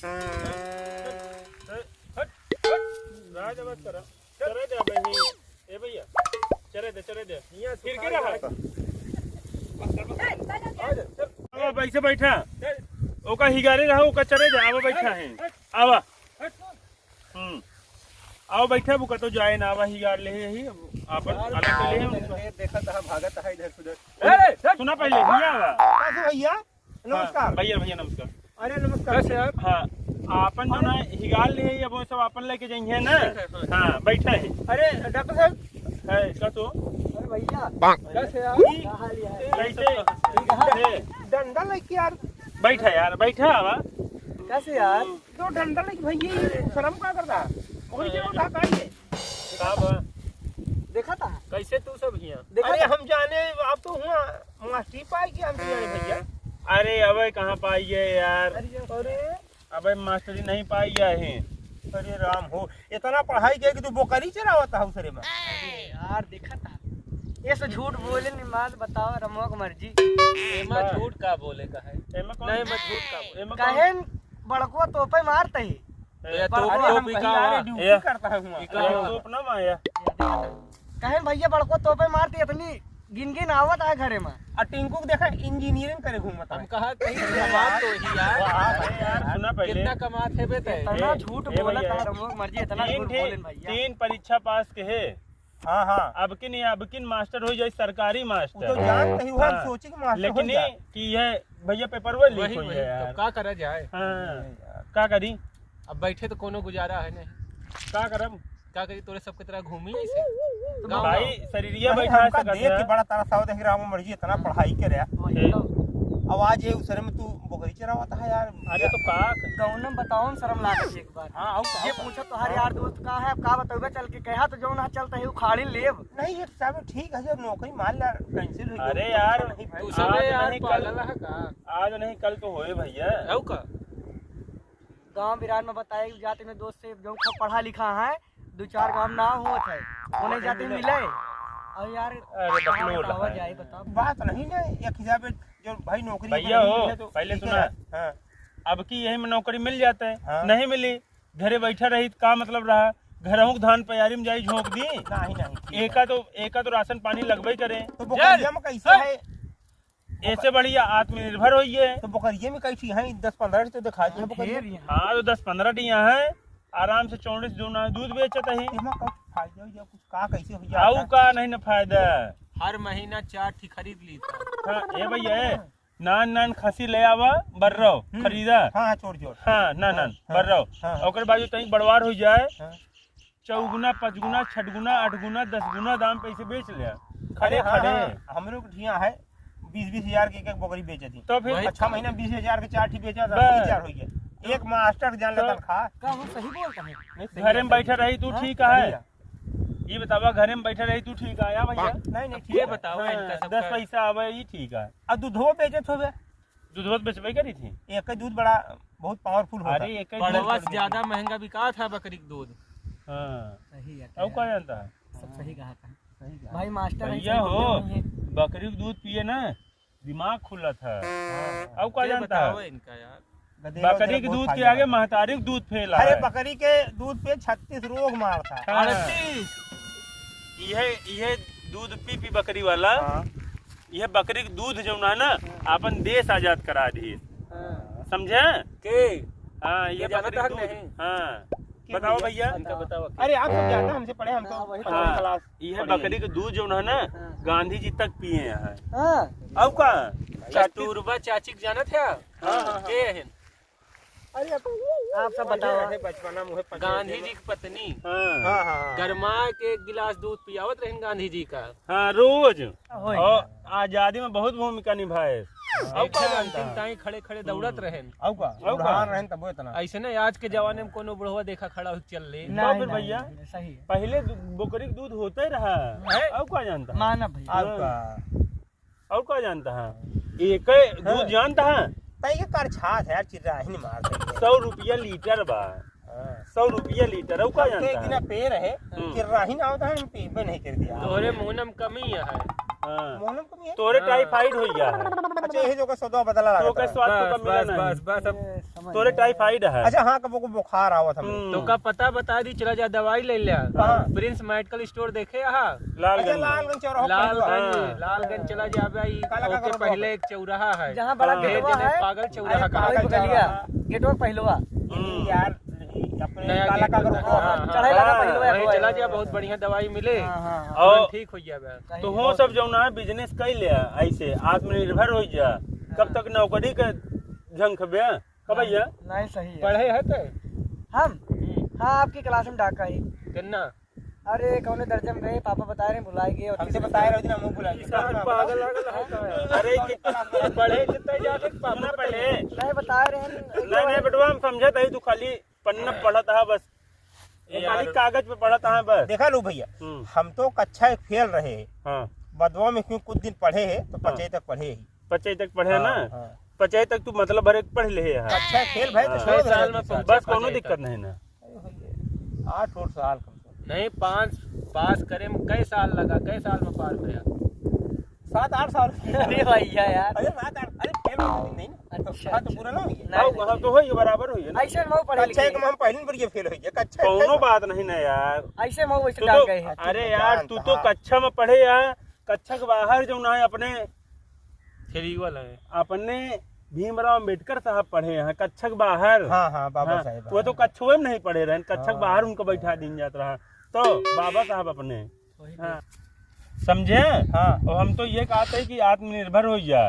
राजा मत करा चले दे भाई ए भैया चले दे यहां फिर के रहा अब वैसे बैठा ओका हिगारे रहा ओका चले जा अब बैठा है आवा आओ बैठा बुका तो जाए ना आवा हिगार ले ही आपन अलग ले हम देखा था भागत है इधर उधर। सुना पहले भैया आवा कैसे भैया नमस्कार। भैया नमस्कार। अरे नमस्कार कैसे आप? हाँ आपन जो ना हिगार ले है अब वो सब आपन लेके जाएंगे ना। हाँ बैठा है। अरे डॉक्टर साहब है इसका तो अरे भैया कैसे आप कैसे डंडा लेके यार बैठा यार बैठा आवा कैसे यार तो डंडा लेके भैया शर्म क्या करता कोई जो उठा पाइए देखा था कैसे तू सब हिया? अरे हम जाने आप तो हुआ मास्टरी पाई कि हम जाने भैया। अरे अबे कहाँ पाई है यार? अरे अबे मास्टरी नहीं पाई है। अरे राम हो इतना पढ़ाई किया कि तू बोकरी चरावता है उसरे में। यार देखा था ये सब झूठ बोले निमाज बताओ रमोक मर्जी एमा झूठ का बोले का है एमा कौन नहीं मैं झूठ का एमा कहे बड़को तोपे मारते ही ड्यूटी करता है तोप ना माया कहे भैया बड़को तोपे मारती इतनी गिन आवत है घरे में और टिंकू को देखा इंजीनियरिंग करे घूमता हम कहा कहीं कमात तो ही यार सुना पहले कितना कमात है बे ते इतना झूठ बोला था रमोक मर्जी इतना झूठ बोले भैया। 3 परीक्षा पास के है। हाँ हाँ अब किन मास्टर हो जाए सरकारी मास्टर तो जानते ही हुआ सोची कि मास्टर लेकिन कि है भैया पेपर वो लीक हो गया यार का करा जाए। हां का करी अब बैठे तो कोनो गुजारा है नहीं का करम का करी तोरे सबके तरह घूमी ऐसे भाई शरीरिया बैठा है देख के बड़ा तारा साव देख रहा हूं मर्जी इतना पढ़ाई करे अब आज ये उसरे में तू बोकरी चरावता है यार। अरे तो का गौनम बताओ शर्म लागत एक बार। हां ये पूछा तो हर यार दोस्त का है का बताओगे चल के कहा तो जो ना चलता है उखाड़ी लेब नहीं ये साहब ठीक है जब नौकरी मान ला कैंसिल हो अरे यार तू सब यार पागल है का आज नहीं कल तो होए भैया औ का गांव बिरार में बताए जाते में दोस्त से जो पढ़ा लिखा है 2-4 गांव ना होत है उन्हें जाते मिले और यार बतावा जाए बताओ बात नहीं ना एक हिसाब जो भाई नौकरी भैया हो पहले सुना हां अब की यही में नौकरी मिल जाता है हाँ। नहीं मिली घरे बैठा रही का मतलब रहा घरों धान तैयारी में जाई झोंक दी नहीं एका तो राशन पानी लगबे करे तो बोकरिया में कैसे है ऐसे बढ़िया आत्मनिर्भर होइए तो बोकरिया में कैसी है 10-15 तो दिखा दी बोकरिया हाँ तो 10-15 टिया है आराम से 34 जो ना दूध बेचत है इसमें कुछ फायदा या कुछ का कैसे हो आऊ जाए का नहीं न फायदा हर महीना 4 ठी खरीद ली था। हाँ ए भैया नान खसी ले आवा बर्रो खरीदा हां छोड़ हाँ नान बर्रो ओकर बाद तई बड़वार हो जाए 4 गुना 5 गुना 6 गुना 8 गुना 10 गुना दाम पैसे बेच ले खड़े हम लोग ठिया है 20-20 हजार के एक बकरी बेचे थी तो फिर अच्छा महीना 20 हजार के 4 ठी बेचा 10,000 हो गया एक मास्टर जान लेता खा का वो सही बोलता है घरे में बैठा रही तू ठीक है ये बतावा घरे में बैठा रही तू ठीक है या भैया नहीं ये बताओ इनका सब 10 पैसा आवे ये ठीक है अब दूधो बेचे थे दूध बेचबे करी थी एक ही दूध बड़ा बहुत पावरफुल होता अरे एक बड़वा से ज्यादा महंगा बिका था बकरी का दूध। हाँ सही है अब क्या जानता है सब सही कहा था भाई मास्टर भैया हो बकरी का दूध पिए ना दिमाग खुला था अब क्या जानता है इनका यार बकरी के दूध के आगे महतारी का दूध फैला अरे बकरी के दूध पे 36 रोग मारता है 38 ये दूध पी बकरी वाला यह बकरी के दूध जो ना अपन देश आजाद करा दी समझे के हाँ ये बकरी के दूध हाँ बताओ भैया इनका बताओ अरे आप सब जानते हमसे पढ़े हम तो क्लास यह बकरी के दूध जो ना गांधी जी तक पिए हैं हां अब का कस्तूरबा चाची के जानत है के है अरे आप सब बताओ बचपना मुहे गांधी जी की पत्नी हां हां गरमा के एक गिलास दूध पियावत रहे गांधी जी का हाँ रोज और आजादी में बहुत भूमिका निभाए ताई खड़े खड़े दौड़त रहे उड़ान रहन तब इतना ऐसे ना आज के जमाने में कोनो बुढ़वा देखा खड़ा हो चल ले फिर भैया सही पहले बकरी का दूध होता ही रहा अब क्या जानता है माना भैया और क्या जानता है एक दूध जानता है तई के कर छात है चिर्रा ही नहीं मार 100 रुपया लीटर बा 100 रुपया लीटर और क्या जानता है बिना पे रहे चिर्रा ही ना होता है पे नहीं कर दिया तोरे मुंह में कमी है हाँ मोहलम कमी है तोरे टाइफाइड हो गया है अच्छा यही जो का सौदा बदला लगा तो का स्वाद तो कम मिला नहीं बस अब समझ तोरे टाइफाइड है अच्छा हाँ कबो को बुखार आवत हम तो का पता बता दी चला जा दवाई ले लिया हाँ। प्रिंस मेडिकल स्टोर देखे यहाँ अच्छा लालगंज लालगंज चौराहा लालगंज लालगंज चला जा भाई काला का ओके करो पहले एक चौराहा है जहाँ बड़ा हाँ। गेटवा है पागल चौराहा का वही बगलिया गेटवा पहलवा यार अपने नया काला का गेट करो हाँ, हाँ, चढ़ाई लगा पहलवा वहीं चला जा बहुत बढ़िया दवाई मिले और ठीक हो गया तो हो सब जो ना बिजनेस कर लिया ऐसे आत्मनिर्भर हो जा कब तक नौकरी के झंख बे कब भैया नहीं सही है पढ़े है तो हम हाँ आपकी क्लास में डाका ही कितना अरे कौने दर्जे में गए पापा बता रहे बुलाए गए हमसे बताए रहे दिन हम भुला गए पागल है अरे कितना पढ़े कितना जाते पापा पढ़े नहीं बता रहे हैं नहीं बेटवा हम समझत है तू खाली पन्ना पढ़त है बस खाली कागज पे पढ़त है बस देखा लो भैया हम तो कक्षा एक फेल रहे हाँ बदवा में क्यों कुछ दिन पढ़े है तो पचे तक पढ़े ही 25 तक पढ़े ना हाँ। 25 तक तू मतलब भर एक पढ़ ले है कक्षा एक फेल भाई तो हाँ। छोड़ 6 साल में बस कोनो दिक्कत नहीं ना 8 और साल कम से कम। नहीं 5 पास करे में कई साल लगा कई साल में पार किया 7-8 साल अरे भैया यार अरे 7-8 अरे फेल नहीं ना तो अच्छा, हाँ तो पूरा ना हो गया नहीं, हाँ तो होई बराबर होई ना ऐसे मऊ पढ़े कक्षा एक लिखे में हम पहली बार ये फेल हो गया कक्षा एक कोनो बात नहीं ना यार ऐसे मऊ वैसे तू डाल तो गए हैं अरे यार तू तो कक्षा में पढ़े यार कक्षा के बाहर जो ना है अपने फ्री वाला है अपने भीमराव अम्बेडकर साहब पढ़े हैं कक्षा के बाहर हाँ हाँ बाबा हाँ, साहेब वो तो कच्छुए में नहीं पढ़े रहे कक्षा के बाहर उनको बैठा दिन जाता रहा तो बाबा साहब अपने हाँ समझे हाँ और हम तो ये कहते हैं कि आत्मनिर्भर हो जा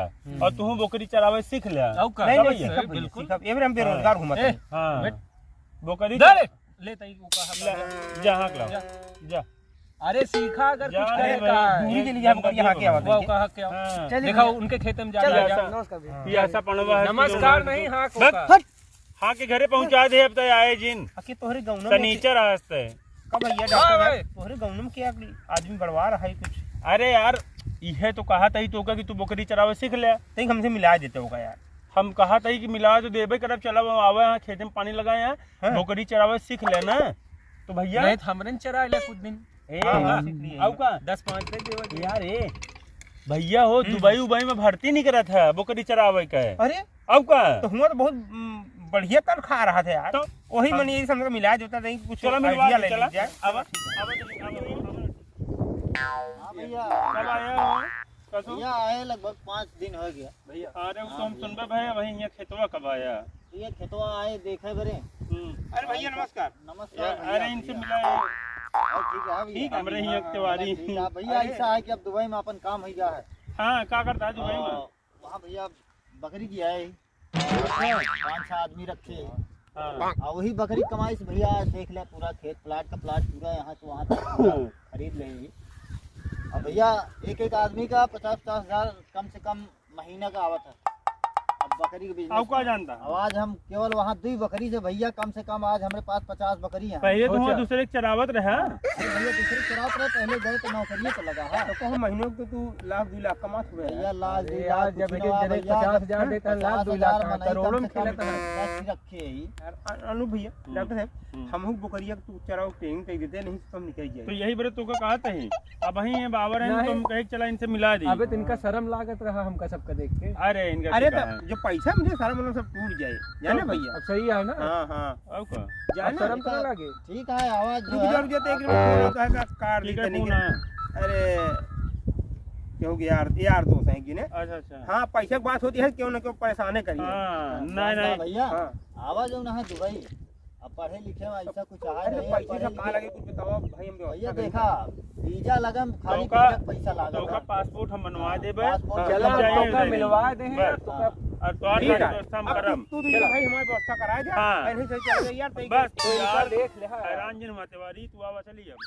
और तू बोकरी चरावे सीख ले नहीं नहीं सीखा बिल्कुल सीखा एवं हम बेरोजगार घूमते हैं हाँ बोकरी ले तई को कहा जहाँ जा अरे सीखा अगर जा कुछ रे करेगा भाई, दूरी के लिए हम यहाँ के आवाज वो कहा क्या हाँ। चलिए देखा उनके खेत में जा चल रहा जा। है नमस्कार भैया। ये ऐसा पढ़वा है नमस्कार नहीं हाँ को बस। का हाँ के घरे पहुँचा दे अब तक आए जिन आखिर तोहरे गाँव में शनिचर हंसते कब भैया हाँ डॉक्टर भाई। साहब, तोहरे गाँव में क्या आदमी बढ़वा रहा है कुछ अरे यार यह तो कहा था ही तो कि तू बोकरी चरावे सीख ले तो हमसे मिला देते होगा यार हम कहा था कि मिला तो देबे करब चला वो आवे यहाँ खेत में पानी लगाए हैं हाँ। बोकरी चरावे सीख ले ना तो भैया नहीं तो हमने चरा ले कुछ दिन ए हाँ, हाँ, हाँ, सीख लिए। आऊ का 10-5 दे देवा यार ए भैया हो दुबई उबई में भर्ती नहीं करा था बोकरी चरावे का अरे आऊ का तो हुआ तो बहुत बढ़िया कर खा रहा था यार तो वही मन ये समझ मिला देता नहीं कुछ चला मिलवा आइडिया दे, ले चला। ली जाए अब कब आया हो कसो आए लगभग 5 दिन हो गया भैया। अरे वो तो हम सुनबे भाई वही यहाँ खेतवा कब आया ये खेतवा आए देखे बरे। अरे भैया नमस्कार नमस्कार भैया। अरे इनसे मिला है ठीक है ठीक है हमरे यहाँ त्योहारी ठीक है भैया ऐसा है कि अब दुबई में अपन काम हो गया है हाँ क्या करता है दुबई में वहाँ भैया बकरी की आए 5-6 आदमी रखे हैं। हाँ और वही बकरी कमाई से भैया देख ले पूरा खेत प्लाट का प्लाट पूरा यहाँ से वहाँ तक पूरा खरीद लेंगे। और भैया एक आदमी का 50-50 हजार कम से कम महीने का आवत है। अब बकरी के आऊ बिजनेस का जानता अब आज हम केवल वहाँ 2 बकरी से भैया कम से कम आज हमारे पास 50 बकरी हैं। पहले तो वहाँ दूसरे के चरावत रहा अरे भैया दूसरे चरात रहे पहले गए तो नौकरी तो लगा है तो कहो महीनों को तू 1-2 लाख कमात हुए भैया लाख 2 यार, लाख जब कुछ एक ना जने भैया, 50,000 देता है, लाख 2 लाख 50,000 करोड़ों में कम से कम खेलता है। रख रखे ही। अनु भैया डॉक्टर साहब हम बोकरिया तू चराओ ट्रेनिंग दे देते नहीं तो हम निकल तो जाए यही बरे तो का कहा ही अब वही है बाबर है तो हम कहे कि चला इनसे मिला दी अबे तो इनका शर्म लागत रहा हमका सबका देख के अरे इनका अरे क्या है? तो जो पैसा मुझे सारा मतलब सब टूट जाए जाने भैया अब सही है ना हाँ हाँ आऊ का अब जाने शर्म तो ना लगे ठीक है आवाज जो रुक है जा रुक जा तो एक मिनट फोन होता है का कार ठीक दी है करने फोन के है अरे क्योंकि यार दोस्त हैं कि ने अच्छा अच्छा हाँ पैसे की बात होती है क्यों ना क्यों परेशान करिए हाँ नहीं रास्ता नहीं भैया हाँ। आवाज जो ना है दुबई अब पढ़े लिखे में ऐसा कुछ आए अरे नहीं पैसे पढ़े सब कहाँ लिखे- लगे कुछ बताओ भाई हम भैया व्यवस्था देखा वीजा लगा खाली तो का- पैसा तो का लगा पासपोर्ट हम बनवा देबे पासपोर्ट हाँ, चला हम जाएंगे तो का उधर। मिलवा दे बस। तो का और तो और ठीक है व्यवस्था हम अब करम तू भाई हमारी व्यवस्था करा जा हाँ। पहले से चल यार तो बस तो यार देख ले हाँ। हैरान जिन मतवारी तू आवा चली अब